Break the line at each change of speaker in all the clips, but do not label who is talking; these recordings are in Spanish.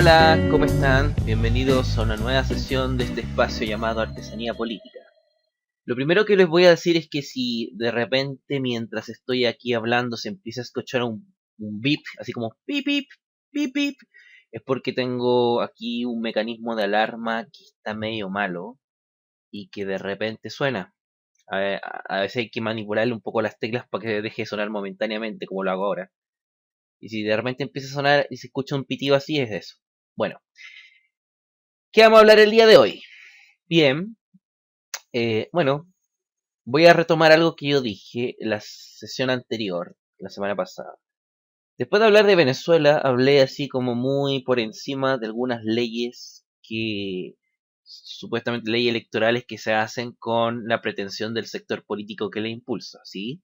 Hola, ¿cómo están? Bienvenidos a una nueva sesión de este espacio llamado Artesanía Política. Lo primero que les voy a decir es que si de repente mientras estoy aquí hablando se empieza a escuchar un beep, así como pip pip, pip pip, es porque tengo aquí un mecanismo de alarma que está medio malo y que de repente suena. A veces hay que manipularle un poco las teclas para que deje de sonar momentáneamente, como lo hago ahora. Y si de repente empieza a sonar y se escucha un pitido así, es eso. Bueno, ¿qué vamos a hablar el día de hoy? Bien, bueno, voy a retomar algo que yo dije en la sesión anterior, la semana pasada. Después de hablar de Venezuela, hablé así como muy por encima de algunas leyes que, supuestamente leyes electorales que se hacen con la pretensión del sector político que le impulsa, ¿sí?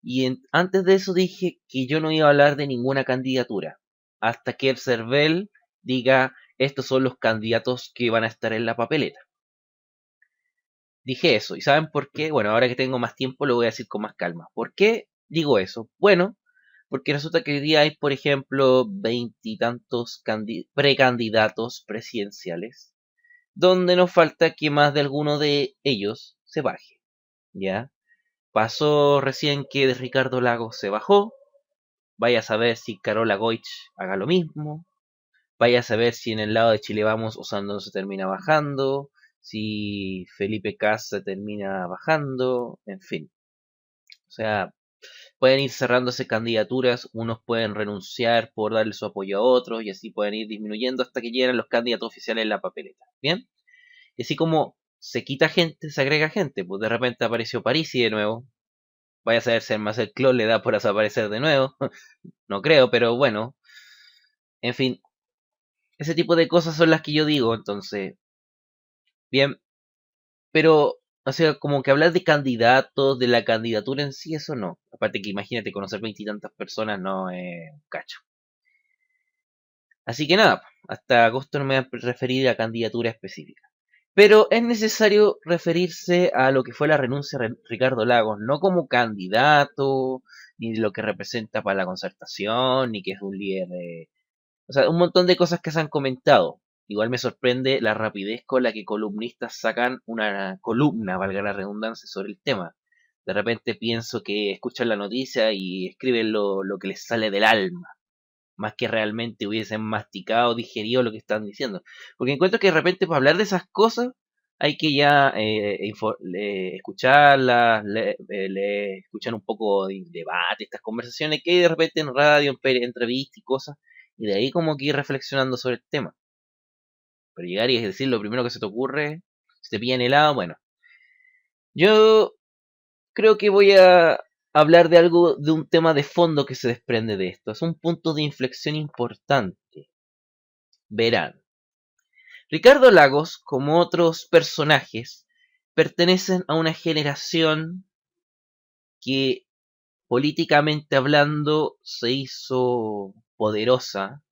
Y antes de eso dije que yo no iba a hablar de ninguna candidatura, hasta que el CERVEL diga, estos son los candidatos que van a estar en la papeleta. Dije eso. ¿Y saben por qué? Bueno, ahora que tengo más tiempo lo voy a decir con más calma. ¿Por qué digo eso? Bueno, porque resulta que hoy día hay, por ejemplo, veintitantos precandidatos presidenciales, donde nos falta que más de alguno de ellos se baje. ¿Ya? Pasó recién que de Ricardo Lagos se bajó. Vaya a saber si Carola Goich haga lo mismo. Vaya a saber si en el lado de Chile Vamos Osando se termina bajando, si Felipe Cas se termina bajando, en fin. O sea, pueden ir cerrándose candidaturas, unos pueden renunciar por darle su apoyo a otros y así pueden ir disminuyendo hasta que lleguen los candidatos oficiales en la papeleta. ¿Bien? Y así como se quita gente, se agrega gente, pues de repente apareció Parisi de nuevo. Vaya a saber si el Marcel Clos le da por desaparecer de nuevo. No creo, pero bueno. En fin, ese tipo de cosas son las que yo digo, entonces, bien, pero, o sea, como que hablar de candidatos, de la candidatura en sí, eso no. Aparte que imagínate, conocer veintitantas personas no es un cacho. Así que nada, hasta agosto no me voy a referir a candidatura específica. Pero es necesario referirse a lo que fue la renuncia de Ricardo Lagos, no como candidato, ni de lo que representa para la concertación, ni que es un líder de... O sea, un montón de cosas que se han comentado. Igual me sorprende la rapidez con la que columnistas sacan una columna, valga la redundancia, sobre el tema. De repente pienso que escuchan la noticia y escriben lo que les sale del alma, más que realmente hubiesen masticado, digerido lo que están diciendo. Porque encuentro que de repente para hablar de esas cosas hay que ya escucharlas, escuchar un poco de debate, estas conversaciones que hay de repente en radio, en entrevistas y cosas, y de ahí como que ir reflexionando sobre el tema. Pero llegar y decir lo primero que se te ocurre, si te pillan helado, bueno. Yo creo que voy a hablar de algo, de un tema de fondo que se desprende de esto. Es un punto de inflexión importante. Verán, Ricardo Lagos, como otros personajes, pertenecen a una generación que políticamente hablando se hizo poderosa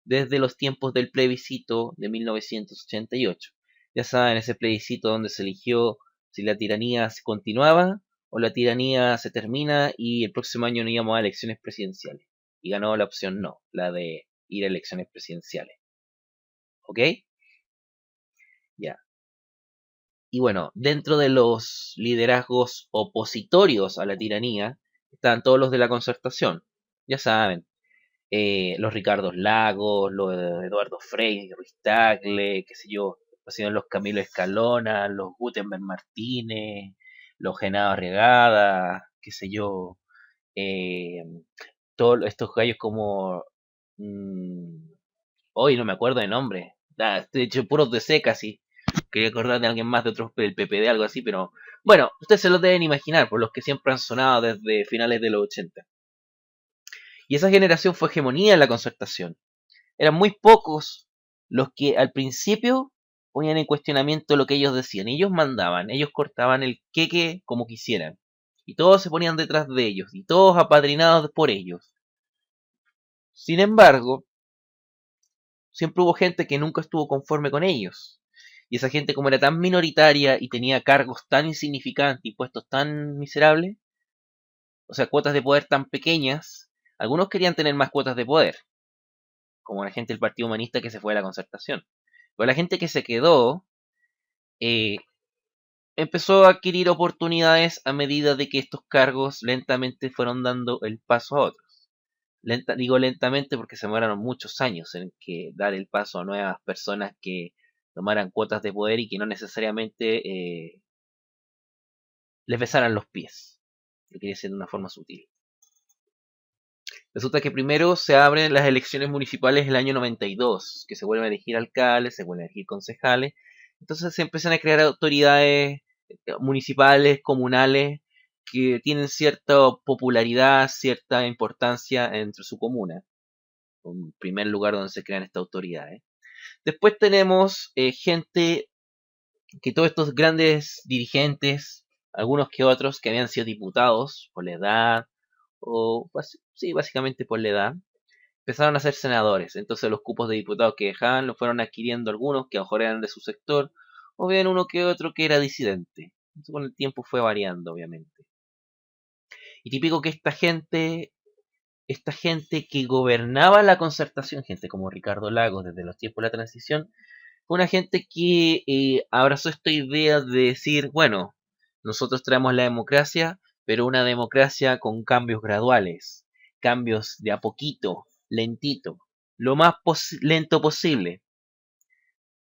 desde los tiempos del plebiscito de 1988. Ya saben, ese plebiscito donde se eligió si la tiranía se continuaba o la tiranía se termina y el próximo año no íbamos a elecciones presidenciales. Y ganó la opción no, la de ir a elecciones presidenciales. ¿Ok? Ya. Y bueno, dentro de los liderazgos opositorios a la tiranía están todos los de la concertación. Ya saben, los Ricardos Lagos, los de Eduardo Frei, Ruiz Tagle, qué sé yo, los Camilo Escalona, los Gutenberg Martínez, los Genaro Arriagada, qué sé yo, eh, todos estos gallos como... hoy no me acuerdo de nombre. Estoy hecho puros de C casi. Quería acordar de alguien más de otros del PPD, algo así, pero bueno, ustedes se lo deben imaginar por los que siempre han sonado desde finales de los 80. Y esa generación fue hegemonía en la concertación. Eran muy pocos los que al principio ponían en cuestionamiento lo que ellos decían. Ellos mandaban, ellos cortaban el queque como quisieran. Y todos se ponían detrás de ellos, y todos apadrinados por ellos. Sin embargo, siempre hubo gente que nunca estuvo conforme con ellos. Y esa gente, como era tan minoritaria y tenía cargos tan insignificantes y puestos tan miserables, o sea, cuotas de poder tan pequeñas, algunos querían tener más cuotas de poder. como la gente del Partido Humanista que se fue a la Concertación. Pero la gente que se quedó eh, empezó a adquirir oportunidades a medida de que estos cargos lentamente fueron dando el paso a otros. Digo lentamente porque se demoraron muchos años en que dar el paso a nuevas personas que tomaran cuotas de poder y que no necesariamente les besaran los pies. Lo quería decir de una forma sutil. Resulta que primero se abren las elecciones municipales el año 92, que se vuelven a elegir alcaldes, se vuelven a elegir concejales. Entonces se empiezan a crear autoridades municipales, comunales, que tienen cierta popularidad, cierta importancia entre su comuna. Un primer lugar donde se crean estas autoridades. Después tenemos gente que todos estos grandes dirigentes, algunos que otros, que habían sido diputados por la edad, o sí, básicamente por la edad, empezaron a ser senadores. Entonces los cupos de diputados que dejaban los fueron adquiriendo algunos que a lo mejor eran de su sector, o bien uno que otro que era disidente. Eso con el tiempo fue variando, obviamente. Y típico que esta gente que gobernaba la Concertación, gente como Ricardo Lagos desde los tiempos de la transición, fue una gente que abrazó esta idea de decir, bueno, nosotros traemos la democracia, pero una democracia con cambios graduales, cambios de a poquito, lentito, lo más lento posible.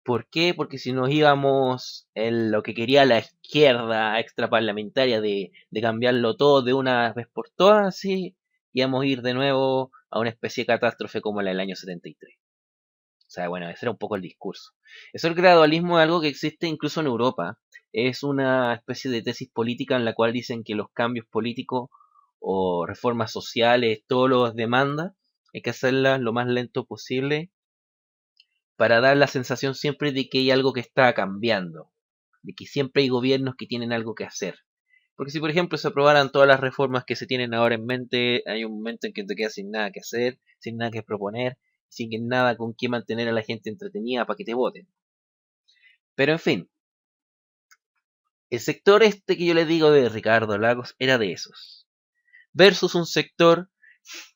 ¿Por qué? Porque si nos íbamos en lo que quería la izquierda extraparlamentaria de cambiarlo todo de una vez por todas, sí, íbamos a ir de nuevo a una especie de catástrofe como la del año 73. O sea, bueno, ese era un poco el discurso. Eso el gradualismo es algo que existe incluso en Europa. Es una especie de tesis política en la cual dicen que los cambios políticos o reformas sociales, todas las demandas, hay que hacerlas lo más lento posible para dar la sensación siempre de que hay algo que está cambiando, de que siempre hay gobiernos que tienen algo que hacer. Porque si, por ejemplo, se aprobaran todas las reformas que se tienen ahora en mente, hay un momento en que te quedas sin nada que hacer, sin nada que proponer, sin nada con qué mantener a la gente entretenida para que te voten. Pero en fin, el sector este que yo les digo de Ricardo Lagos era de esos. Versus un sector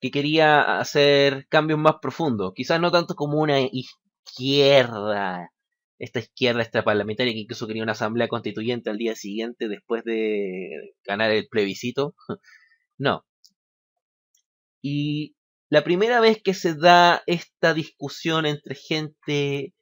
que quería hacer cambios más profundos. Quizás no tanto como una izquierda, esta izquierda extraparlamentaria que incluso quería una asamblea constituyente al día siguiente después de ganar el plebiscito. No. Y la primera vez que se da esta discusión entre gente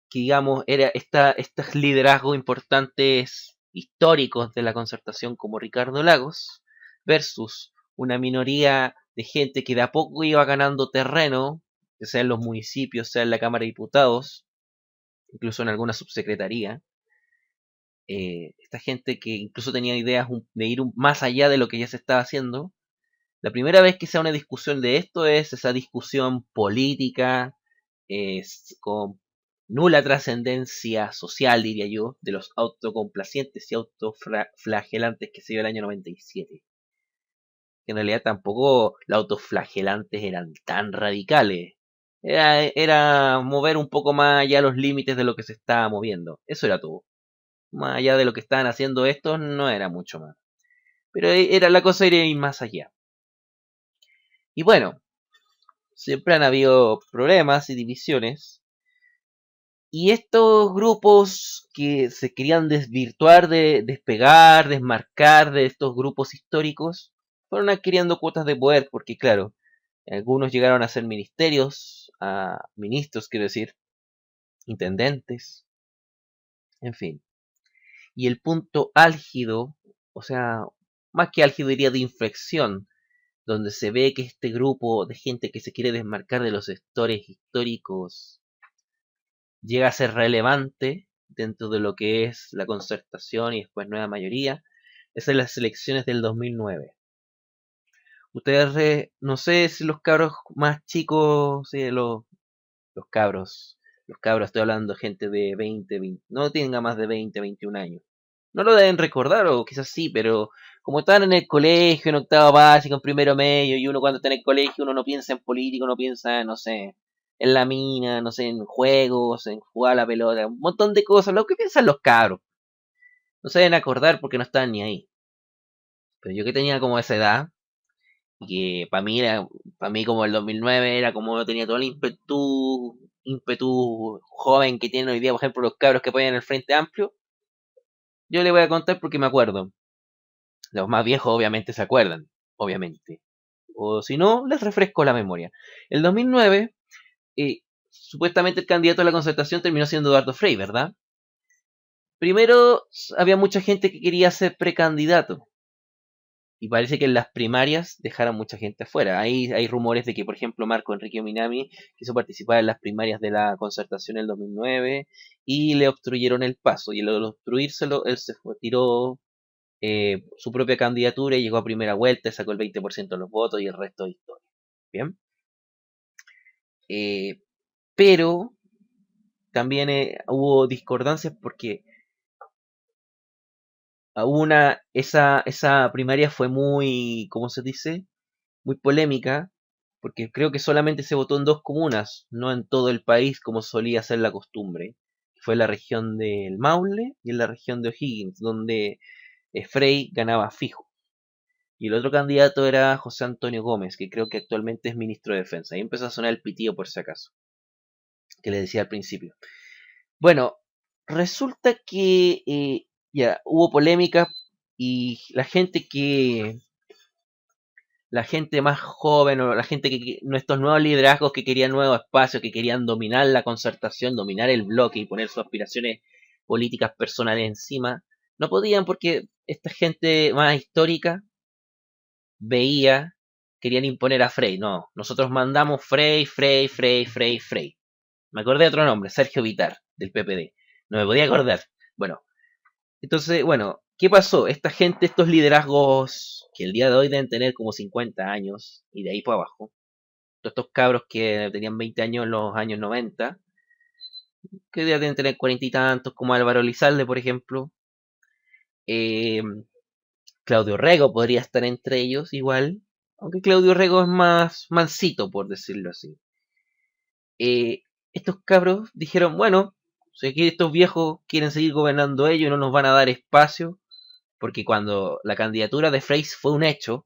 que, digamos, era estos liderazgos importantes históricos de la Concertación como Ricardo Lagos versus una minoría de gente que de a poco iba ganando terreno, ya sea en los municipios, sea en la Cámara de Diputados, incluso en alguna subsecretaría. Esta gente que incluso tenía ideas de ir más allá de lo que ya se estaba haciendo. La primera vez que se da una discusión de esto es esa discusión política, con nula trascendencia social, diría yo, de los autocomplacientes y autoflagelantes que se dio el año 97. En realidad tampoco los autoflagelantes eran tan radicales. Era mover un poco más allá los límites de lo que se estaba moviendo. Eso era todo. Más allá de lo que estaban haciendo estos, no era mucho más. Pero era la cosa era ir más allá. Y bueno, siempre han habido problemas y divisiones. Y estos grupos que se querían desvirtuar, despegar, desmarcar de estos grupos históricos, fueron adquiriendo cuotas de poder, porque claro, algunos llegaron a ser ministerios, a ministros, quiero decir, intendentes, en fin. Y el punto álgido, o sea, más que álgido diría de inflexión, donde se ve que este grupo de gente que se quiere desmarcar de los sectores históricos llega a ser relevante dentro de lo que es la Concertación y después nueva mayoría, es en las elecciones del 2009. Ustedes, no sé si los cabros más chicos, sí, los cabros, estoy hablando de gente de 20, no tenga más de 20, 21 años. No lo deben recordar, o quizás sí, pero como estaban en el colegio, en octavo básico, en primero medio, y uno cuando está en el colegio, uno no piensa en político, no piensa, no sé, en la mina, no sé, en juegos, en jugar a la pelota, un montón de cosas, lo que piensan los cabros. No se deben acordar porque no estaban ni ahí. Pero yo que tenía como esa edad, Y que para mí como el 2009 era como tenía todo el ímpetu joven que tienen hoy día, por ejemplo, los cabros que apoyan en el Frente Amplio. Yo le voy a contar porque me acuerdo. Los más viejos obviamente se acuerdan, obviamente. O si no, les refresco la memoria. El 2009, supuestamente el candidato a la Concertación terminó siendo Eduardo Frei, ¿verdad? Primero, había mucha gente que quería ser precandidato. Y parece que en las primarias dejaron mucha gente afuera. Hay rumores de que, por ejemplo, Marco Enrique Minami quiso participar en las primarias de la Concertación en el 2009 y le obstruyeron el paso. Y al obstruírselo, él tiró su propia candidatura y llegó a primera vuelta, sacó el 20% de los votos y el resto de historia. Bien. Eh, pero también hubo discordancias porque esa primaria fue muy, ¿cómo se dice? Muy polémica, porque creo que solamente se votó en 2 comunas, no en todo el país como solía ser la costumbre. Fue en la región del Maule y en la región de O'Higgins, donde Frey ganaba fijo. Y el otro candidato era José Antonio Gómez, que creo que actualmente es ministro de Defensa. Ahí empezó a sonar el pitío por si acaso, que le decía al principio. Bueno, resulta que ya hubo polémica y la gente más joven o la gente nuestros nuevos liderazgos que querían nuevos espacios, que querían dominar la concertación, dominar el bloque y poner sus aspiraciones políticas personales encima, no podían porque esta gente más histórica veía, querían imponer a Frey. No, nosotros mandamos Frey, Frey, Frey, Frey, Frey. Me acordé de otro nombre, Sergio Vitar, del PPD. No me podía acordar. Bueno, entonces, bueno, ¿qué pasó? Esta gente, estos liderazgos que el día de hoy deben tener como 50 años y de ahí para abajo, todos estos cabros que tenían 20 años en los años 90, que ya deben tener 40 y tantos, como Álvaro Lizalde, por ejemplo, eh, Claudio Rego podría estar entre ellos igual, aunque Claudio Rego es más mansito, por decirlo así. Eh, Estos cabros dijeron, bueno, si aquí estos viejos quieren seguir gobernando ellos y no nos van a dar espacio, porque cuando la candidatura de Frey fue un hecho,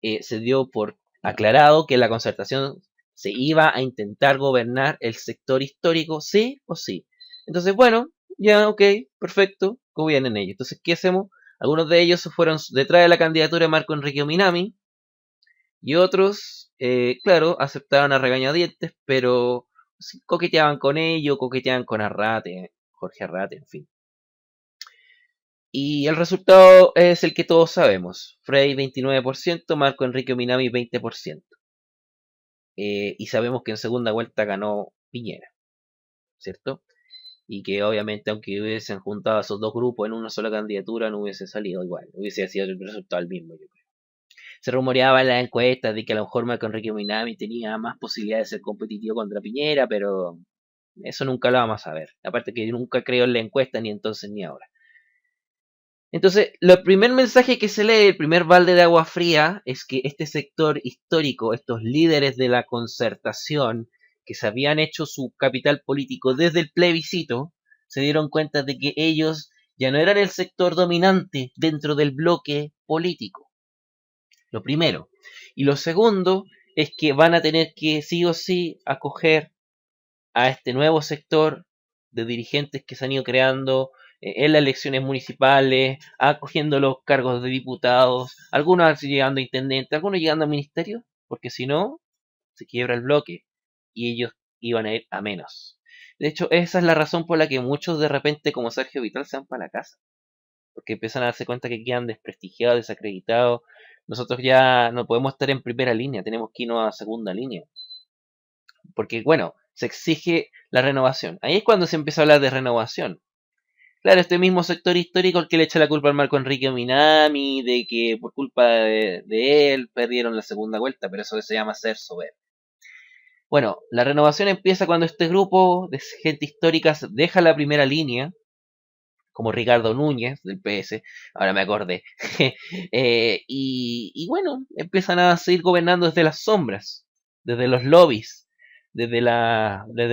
se dio por aclarado que la concertación se iba a intentar gobernar el sector histórico, sí o sí. Entonces, bueno, ya, ok, perfecto, gobiernen ellos. Entonces, ¿qué hacemos? Algunos de ellos se fueron detrás de la candidatura de Marco Enrique Minami y otros, claro, aceptaron a regañadientes, pero sí, coqueteaban con ellos, coqueteaban con Arrate, Jorge Arrate, en fin. Y el resultado es el que todos sabemos. Frey 29%, Marco Enrique Minami 20%. Y sabemos que en segunda vuelta ganó Piñera, ¿cierto? Y que obviamente aunque hubiesen juntado a esos dos grupos en una sola candidatura no hubiese salido igual, hubiese sido el resultado el mismo, yo creo. Se rumoreaba en las encuestas de que a lo mejor Marco Enrique Minami tenía más posibilidades de ser competitivo contra Piñera, pero eso nunca lo vamos a ver. Aparte que yo nunca creo en la encuesta ni entonces ni ahora. Entonces, el primer mensaje que se lee, el primer balde de agua fría, es que este sector histórico, estos líderes de la concertación, que se habían hecho su capital político desde el plebiscito, se dieron cuenta de que ellos ya no eran el sector dominante dentro del bloque político. Lo primero. Y lo segundo es que van a tener que sí o sí acoger a este nuevo sector de dirigentes que se han ido creando en las elecciones municipales, acogiendo los cargos de diputados, algunos llegando a intendente, algunos llegando a ministerio, porque si no, se quiebra el bloque y ellos iban a ir a menos. De hecho, esa es la razón por la que muchos de repente, como Sergio Vital, se van para la casa, porque empiezan a darse cuenta que quedan desprestigiados, desacreditados. Nosotros ya no podemos estar en primera línea, tenemos que irnos a segunda línea porque bueno, se exige la renovación. Ahí es cuando se empieza a hablar de renovación. Claro, este mismo sector histórico el que le echa la culpa al Marco Enrique Minami, de que por culpa de él perdieron la segunda vuelta, pero eso se llama ser soberbio. Bueno, la renovación empieza cuando este grupo de gente histórica deja la primera línea, como Ricardo Núñez del PS, ahora me acordé, y bueno, empiezan a seguir gobernando desde las sombras, desde los lobbies, desde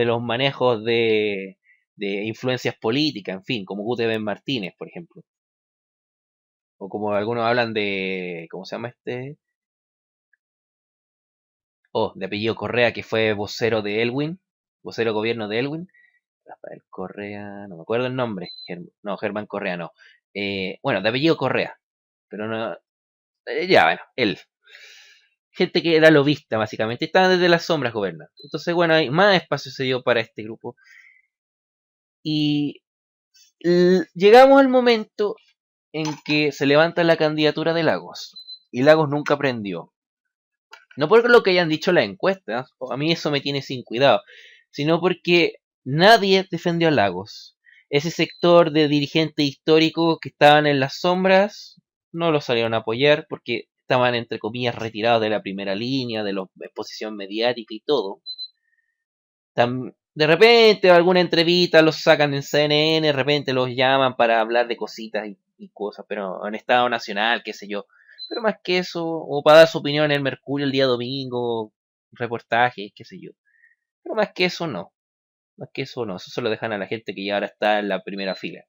los manejos de influencias políticas, en fin, como Gutenberg Martínez, por ejemplo, o como algunos hablan de, ¿cómo se llama este? de apellido Correa, que fue vocero de Elwin, vocero de gobierno de Elwin. Rafael Correa, no me acuerdo el nombre. No, Germán Correa no. Bueno, de apellido Correa, pero no. Ya, bueno, él. Gente que era lobista, básicamente. Estaban desde las sombras gobernando. Entonces, bueno, hay más espacio se dio para este grupo. Y llegamos al momento en que se levanta la candidatura de Lagos. Y Lagos nunca prendió. No por lo que hayan dicho las encuestas, a mí eso me tiene sin cuidado, sino porque nadie defendió a Lagos. Ese sector de dirigentes históricos que estaban en las sombras no lo salieron a apoyar porque estaban, entre comillas, retirados de la primera línea, de la exposición mediática y todo. De repente, alguna entrevista los sacan en CNN, de repente los llaman para hablar de cositas y cosas, pero en Estado Nacional, qué sé yo. Pero más que eso, o para dar su opinión en el Mercurio el día domingo, reportajes, qué sé yo. Pero más que eso, no. Más que eso, no. Eso se lo dejan a la gente que ya ahora está en la primera fila.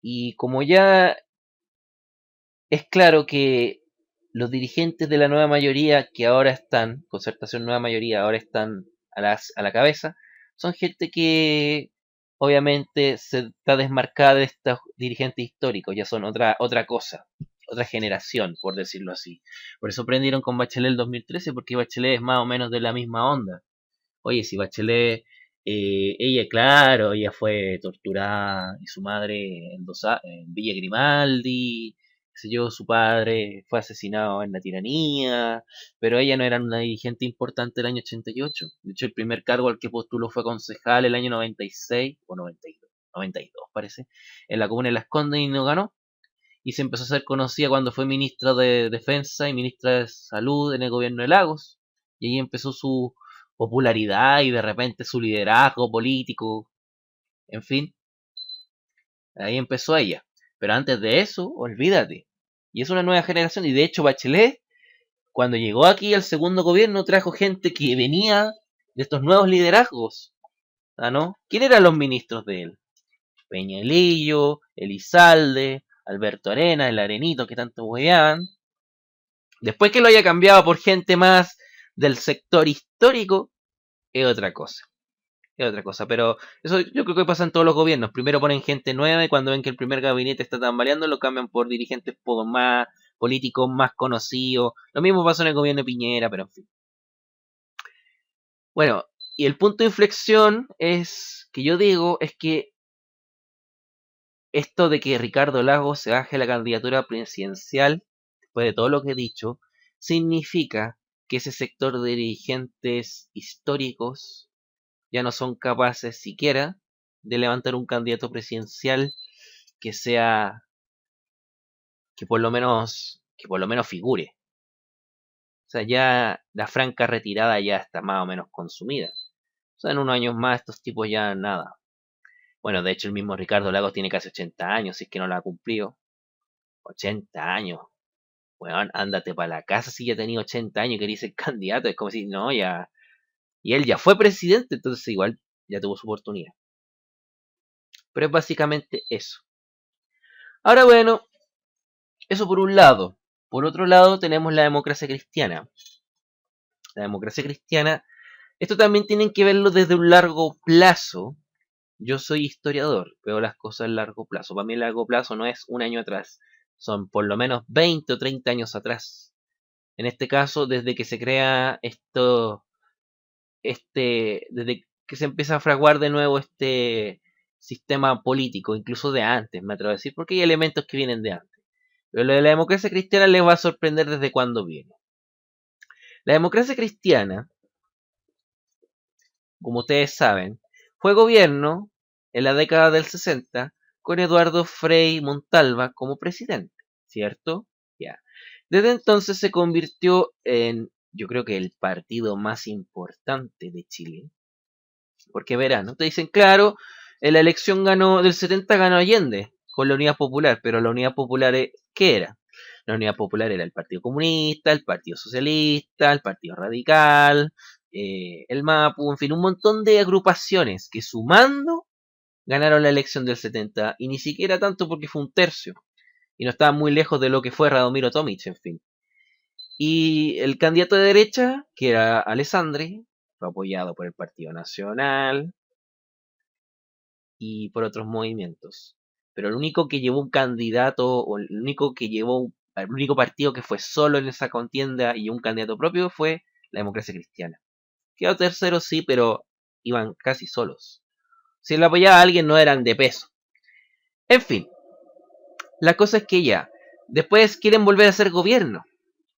Y como ya es claro que los dirigentes de la nueva mayoría que ahora están, Concertación Nueva Mayoría, ahora están a la cabeza, son gente que obviamente se está desmarcada de estos dirigentes históricos, ya son otra cosa, otra generación, por decirlo así. Por eso prendieron con Bachelet el 2013, porque Bachelet es más o menos de la misma onda. Oye, si Bachelet, ella, claro, ella fue torturada y su madre en Villa Grimaldi, qué sé yo, su padre fue asesinado en la tiranía, pero ella no era una dirigente importante el año 88. De hecho, el primer cargo al que postuló fue concejal el año 96, o 92, 92 parece, en la comuna de Las Condes y no ganó. Y se empezó a ser conocida cuando fue ministra de Defensa y ministra de Salud en el gobierno de Lagos. Y ahí empezó su popularidad y de repente su liderazgo político. En fin, ahí empezó ella. Pero antes de eso, olvídate. Y es una nueva generación. Y de hecho, Bachelet, cuando llegó aquí al segundo gobierno, trajo gente que venía de estos nuevos liderazgos. ¿Ah, no? ¿Quién eran los ministros de él? Peñalillo, Elizalde, Alberto Arena, el Arenito que tanto hueveaban. Después que lo haya cambiado por gente más del sector histórico, es otra cosa. Es otra cosa. Pero eso yo creo que pasa en todos los gobiernos. Primero ponen gente nueva y cuando ven que el primer gabinete está tambaleando, lo cambian por dirigentes más políticos, más conocidos. Lo mismo pasó en el gobierno de Piñera, pero en fin. Bueno, y el punto de inflexión es que yo digo es que esto de que Ricardo Lagos se baje la candidatura presidencial, después de todo lo que he dicho, significa que ese sector de dirigentes históricos ya no son capaces siquiera de levantar un candidato presidencial que sea, que por lo menos figure. O sea, ya la franca retirada ya está más o menos consumida. O sea, en unos años más estos tipos ya nada. Bueno, de hecho el mismo Ricardo Lagos tiene casi 80 años, si es que no la ha cumplido. 80 años. Weón, ándate para la casa si ya tenía 80 años y quería ser candidato. Es como si, no, ya. Y él ya fue presidente, entonces igual ya tuvo su oportunidad. Pero es básicamente eso. Ahora, bueno, eso por un lado. Por otro lado, tenemos la democracia cristiana. La democracia cristiana, esto también tienen que verlo desde un largo plazo. Yo soy historiador, veo las cosas a largo plazo. Para mí el largo plazo no es un año atrás, son por lo menos 20 o 30 años atrás. En este caso, desde que se crea desde que se empieza a fraguar de nuevo este sistema político, incluso de antes, me atrevo a decir, porque hay elementos que vienen de antes. Pero lo de la democracia cristiana les va a sorprender desde cuándo viene. La democracia cristiana, como ustedes saben, fue gobierno en la década del 60 con Eduardo Frei Montalva como presidente, ¿cierto? Ya. Desde entonces se convirtió en, yo creo que el partido más importante de Chile. Porque verán, ¿no? Te dicen, claro, en la elección del 70 ganó Allende con la Unidad Popular, pero la Unidad Popular, ¿qué era? La Unidad Popular era el Partido Comunista, el Partido Socialista, el Partido Radical, el MAPU, en fin, un montón de agrupaciones que sumando ganaron la elección del 70 y ni siquiera tanto porque fue un tercio y no estaba muy lejos de lo que fue Radomiro Tomic, en fin. Y el candidato de derecha, que era Alessandri, fue apoyado por el Partido Nacional y por otros movimientos. Pero el único que llevó un candidato, o el único que llevó, el único partido que fue solo en esa contienda y un candidato propio fue la Democracia Cristiana. Quedó tercero, sí, pero iban casi solos. Si lo apoyaba a alguien, no eran de peso. En fin, la cosa es que ya, después quieren volver a ser gobierno,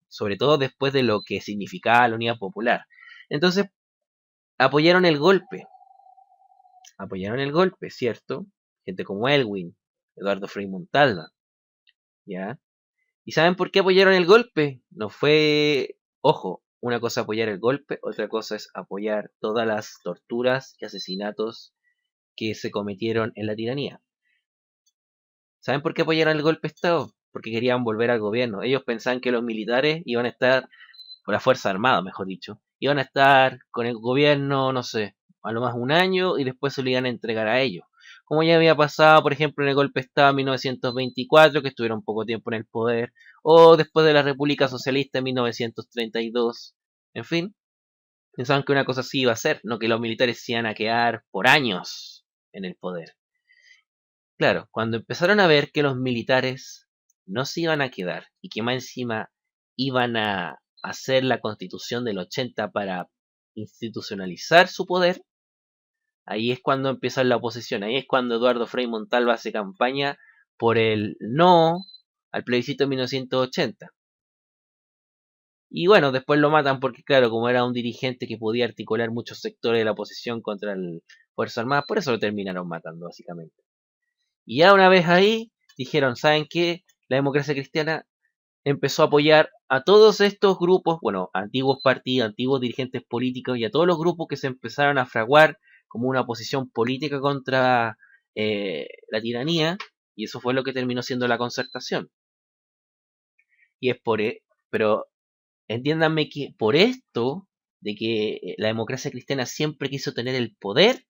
sobre todo después de lo que significaba la Unidad Popular. Entonces, apoyaron el golpe, ¿cierto? Gente como Elwin, Eduardo Frei Montalva, ¿ya? ¿Y saben por qué apoyaron el golpe? No fue, ojo, una cosa apoyar el golpe, otra cosa es apoyar todas las torturas y asesinatos que se cometieron en la tiranía. ¿Saben por qué apoyaron el golpe de Estado? Porque querían volver al gobierno. Ellos pensaban que los militares iban a estar, o la Fuerza Armada, mejor dicho, iban a estar con el gobierno, no sé, a lo más un año y después se lo iban a entregar a ellos. Como ya había pasado, por ejemplo, en el golpe de Estado en 1924, que estuvieron poco tiempo en el poder, o después de la República Socialista en 1932. En fin, pensaban que una cosa así iba a ser, no que los militares se iban a quedar por años en el poder. Claro, cuando empezaron a ver que los militares no se iban a quedar y que más encima iban a hacer la constitución del 80 para institucionalizar su poder, ahí es cuando empieza la oposición, ahí es cuando Eduardo Frei Montalva hace campaña por el no al plebiscito de 1980. Y bueno, después lo matan porque, claro, como era un dirigente que podía articular muchos sectores de la oposición contra el Fuerza Armada, por eso lo terminaron matando, básicamente. Y ya una vez ahí, dijeron, ¿saben qué? La democracia cristiana empezó a apoyar a todos estos grupos, bueno, antiguos partidos, antiguos dirigentes políticos y a todos los grupos que se empezaron a fraguar como una oposición política contra la tiranía, y eso fue lo que terminó siendo la concertación. Y es pero entiéndanme que por esto, de que la democracia cristiana siempre quiso tener el poder,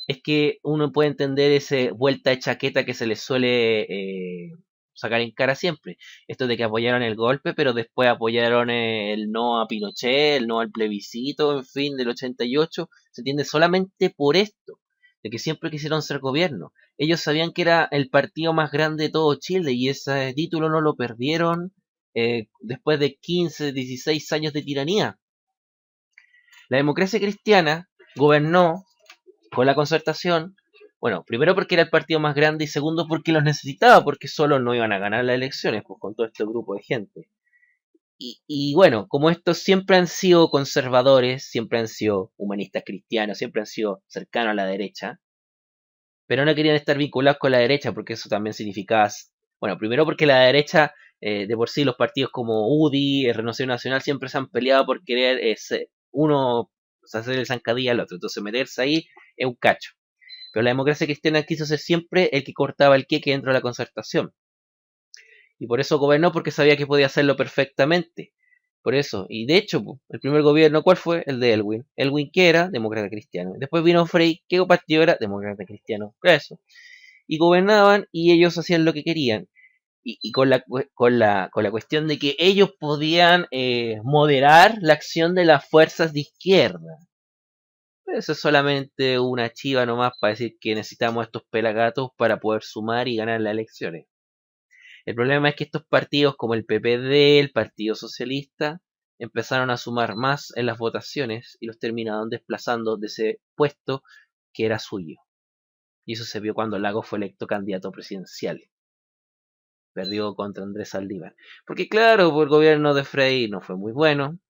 es que uno puede entender ese vuelta de chaqueta que se les suele sacar en cara siempre. Esto de que apoyaron el golpe, pero después apoyaron el no a Pinochet, el no al plebiscito, en fin, del 88. Se entiende solamente por esto, de que siempre quisieron ser gobierno. Ellos sabían que era el partido más grande de todo Chile y ese título no lo perdieron después de 15, 16 años de tiranía. La democracia cristiana gobernó con la concertación, bueno, primero porque era el partido más grande y segundo porque los necesitaba, porque solo no iban a ganar las elecciones, pues con todo este grupo de gente. Y bueno, como estos siempre han sido conservadores, siempre han sido humanistas cristianos, siempre han sido cercanos a la derecha, pero no querían estar vinculados con la derecha, porque eso también significaba, bueno, primero porque la derecha, de por sí los partidos como UDI, Renovación Nacional, siempre se han peleado por querer uno, o sea, hacer el zancadilla al otro, entonces meterse ahí es un cacho. Pero la democracia cristiana quiso ser siempre el que cortaba el queque dentro de la concertación. Y por eso gobernó, porque sabía que podía hacerlo perfectamente. Por eso, y de hecho, el primer gobierno, ¿cuál fue? El de Elwin. Elwin, que era demócrata cristiano. Después vino Frey, ¿qué partido era? Demócrata cristiano. Eso. Y gobernaban y ellos hacían lo que querían. Y con la cuestión de que ellos podían moderar la acción de las fuerzas de izquierda. Eso es solamente una chiva nomás para decir que necesitamos estos pelagatos para poder sumar y ganar las elecciones. El problema es que estos partidos como el PPD, el Partido Socialista, empezaron a sumar más en las votaciones y los terminaron desplazando de ese puesto que era suyo. Y eso se vio cuando Lagos fue electo candidato presidencial. Perdió contra Andrés Saldívar. Porque claro, el gobierno de Frei no fue muy bueno.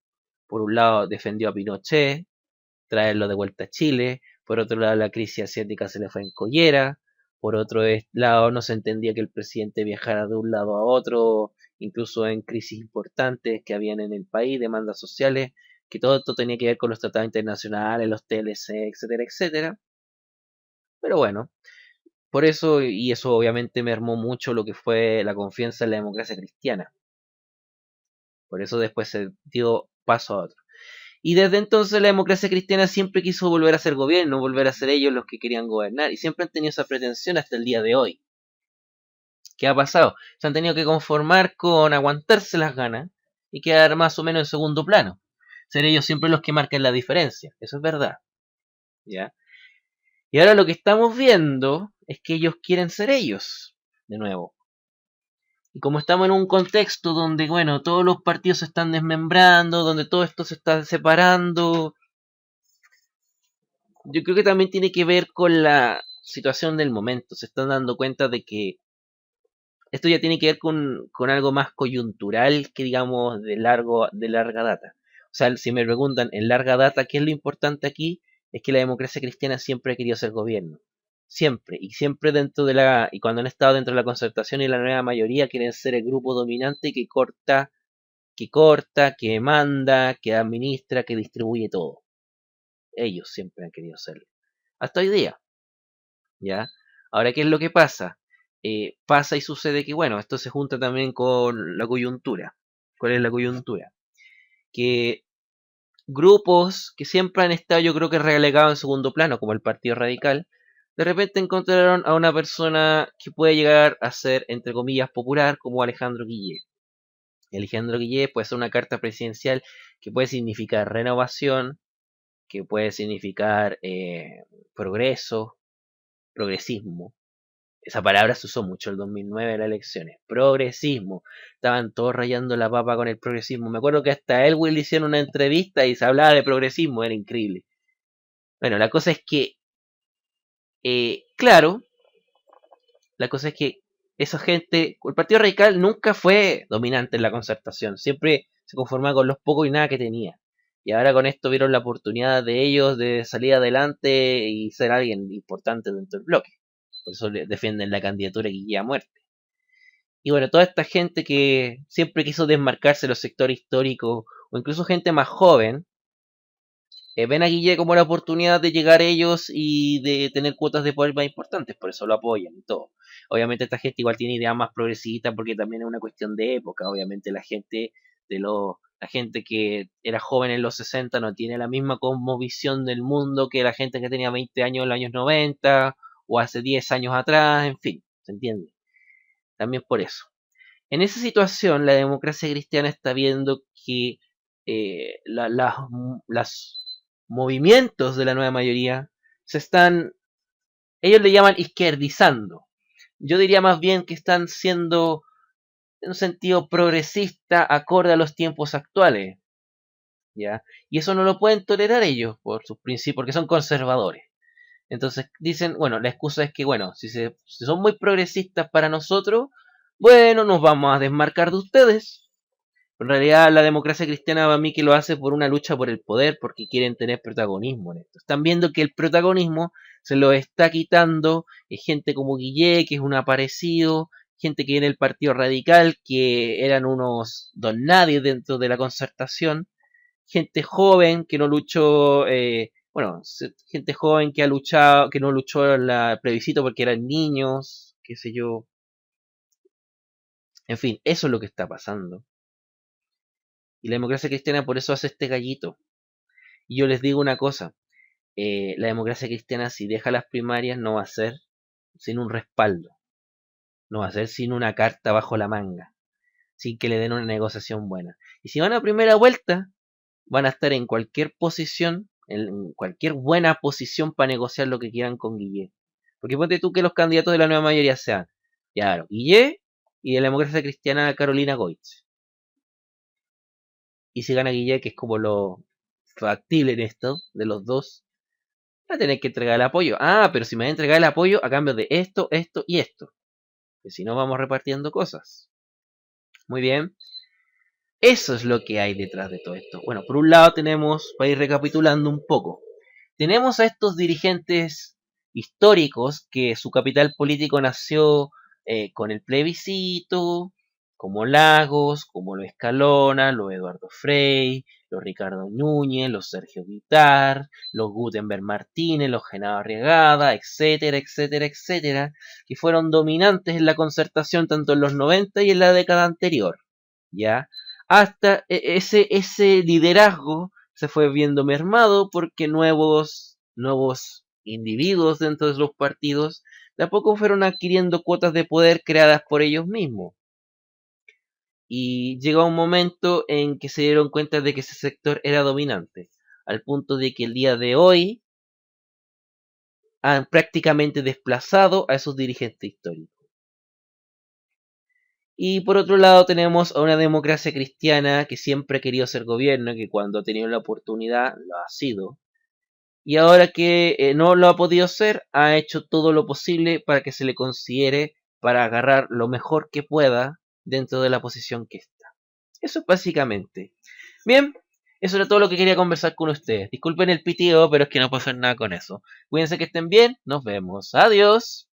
Por un lado defendió a Pinochet, traerlo de vuelta a Chile. Por otro lado, la crisis asiática se le fue en collera. Por otro lado, no se entendía que el presidente viajara de un lado a otro, incluso en crisis importantes que habían en el país, demandas sociales, que todo esto tenía que ver con los tratados internacionales, los TLC, etcétera, etcétera. Pero bueno, por eso, y eso obviamente mermó mucho lo que fue la confianza en la democracia cristiana. Por eso después se dio paso a otro. Y desde entonces la democracia cristiana siempre quiso volver a ser gobierno, volver a ser ellos los que querían gobernar, y siempre han tenido esa pretensión hasta el día de hoy. ¿Qué ha pasado? Se han tenido que conformar con aguantarse las ganas y quedar más o menos en segundo plano. Ser ellos siempre los que marcan la diferencia, eso es verdad, ¿ya? Y ahora lo que estamos viendo es que ellos quieren ser ellos, de nuevo. Y como estamos en un contexto donde, bueno, todos los partidos se están desmembrando, donde todo esto se está separando, yo creo que también tiene que ver con la situación del momento. Se están dando cuenta de que esto ya tiene que ver con algo más coyuntural que digamos de larga data. O sea, si me preguntan en larga data qué es lo importante aquí, es que la democracia cristiana siempre ha querido ser gobierno. Siempre. Y siempre y cuando han estado dentro de la concertación y la nueva mayoría quieren ser el grupo dominante que manda, que administra, que distribuye todo. Ellos siempre han querido serlo. Hasta hoy día. ¿Ya? Ahora, ¿qué es lo que pasa? Pasa y sucede que, bueno, esto se junta también con la coyuntura. ¿Cuál es la coyuntura? Que grupos que siempre han estado, yo creo que relegados en segundo plano, como el Partido Radical, de repente encontraron a una persona que puede llegar a ser, entre comillas, popular, como Alejandro Guillé. Alejandro Guillé puede ser una carta presidencial que puede significar renovación, que puede significar progreso, progresismo. Esa palabra se usó mucho el 2009 en las elecciones. Progresismo. Estaban todos rayando la papa con el progresismo. Me acuerdo que hasta Elwin le hicieron una entrevista y se hablaba de progresismo. Era increíble. Bueno, la cosa es que, claro, la cosa es que esa gente, el Partido Radical nunca fue dominante en la concertación. Siempre se conformaba con los pocos y nada que tenía. Y ahora con esto vieron la oportunidad de ellos de salir adelante y ser alguien importante dentro del bloque. Por eso defienden la candidatura de Guille a muerte. Y bueno, toda esta gente que siempre quiso desmarcarse de los sectores históricos, o incluso gente más joven, ven a Guille como la oportunidad de llegar a ellos y de tener cuotas de poder más importantes, por eso lo apoyan y todo. Obviamente esta gente igual tiene ideas más progresistas porque también es una cuestión de época. Obviamente la gente que era joven en los 60 no tiene la misma cosmovisión del mundo que la gente que tenía 20 años en los años 90 o hace 10 años atrás, en fin, ¿se entiende? También por eso. En esa situación, la democracia cristiana está viendo que las movimientos de la nueva mayoría se están, ellos le llaman izquierdizando. Yo diría más bien que están siendo en un sentido progresista acorde a los tiempos actuales, ¿ya? Y eso no lo pueden tolerar ellos por sus principios, porque son conservadores. Entonces dicen, bueno, la excusa es que, bueno, si son muy progresistas para nosotros, bueno, nos vamos a desmarcar de ustedes. En realidad la democracia cristiana para mí que lo hace por una lucha por el poder, porque quieren tener protagonismo en esto. Están viendo que el protagonismo se lo está quitando gente como Guillé, que es un aparecido, gente que viene del Partido Radical, que eran unos don nadie dentro de la concertación, gente joven que no luchó, gente joven que ha luchado, que no luchó en la plebiscito porque eran niños, qué sé yo. En fin, eso es lo que está pasando. Y la democracia cristiana por eso hace este gallito. Y yo les digo una cosa, la democracia cristiana si deja las primarias no va a ser sin un respaldo, no va a ser sin una carta bajo la manga, sin que le den una negociación buena. Y si van a primera vuelta, van a estar en cualquier posición, en cualquier buena posición para negociar lo que quieran con Guille. Porque ponte tú que los candidatos de la nueva mayoría sean, ya, claro, Guille y de la democracia cristiana Carolina Goitz. Y si gana Guille, que es como lo factible en esto, de los dos, va a tener que entregar el apoyo. Ah, pero si me va a entregar el apoyo a cambio de esto, esto y esto. Que si no vamos repartiendo cosas. Muy bien. Eso es lo que hay detrás de todo esto. Bueno, por un lado tenemos, para ir recapitulando un poco, tenemos a estos dirigentes históricos que su capital político nació con el plebiscito, como Lagos, como los Escalona, los Eduardo Frei, los Ricardo Núñez, los Sergio Guitar, los Gutenberg Martínez, los Genaro Arriagada, etcétera, etcétera, etcétera, que fueron dominantes en la concertación tanto en los 90 y en la década anterior, ¿ya? Hasta ese liderazgo se fue viendo mermado porque nuevos individuos dentro de los partidos de a poco fueron adquiriendo cuotas de poder creadas por ellos mismos. y llegó un momento en que se dieron cuenta de que ese sector era dominante, al punto de que el día de hoy han prácticamente desplazado a esos dirigentes históricos. Y por otro lado tenemos a una democracia cristiana que siempre ha querido ser gobierno, que cuando ha tenido la oportunidad lo ha sido. Y ahora que no lo ha podido ser, ha hecho todo lo posible para que se le considere para agarrar lo mejor que pueda dentro de la posición que está. Eso es básicamente. Bien, eso era todo lo que quería conversar con ustedes. Disculpen el pitido, pero es que no puedo hacer nada con eso. Cuídense, que estén bien. Nos vemos. Adiós.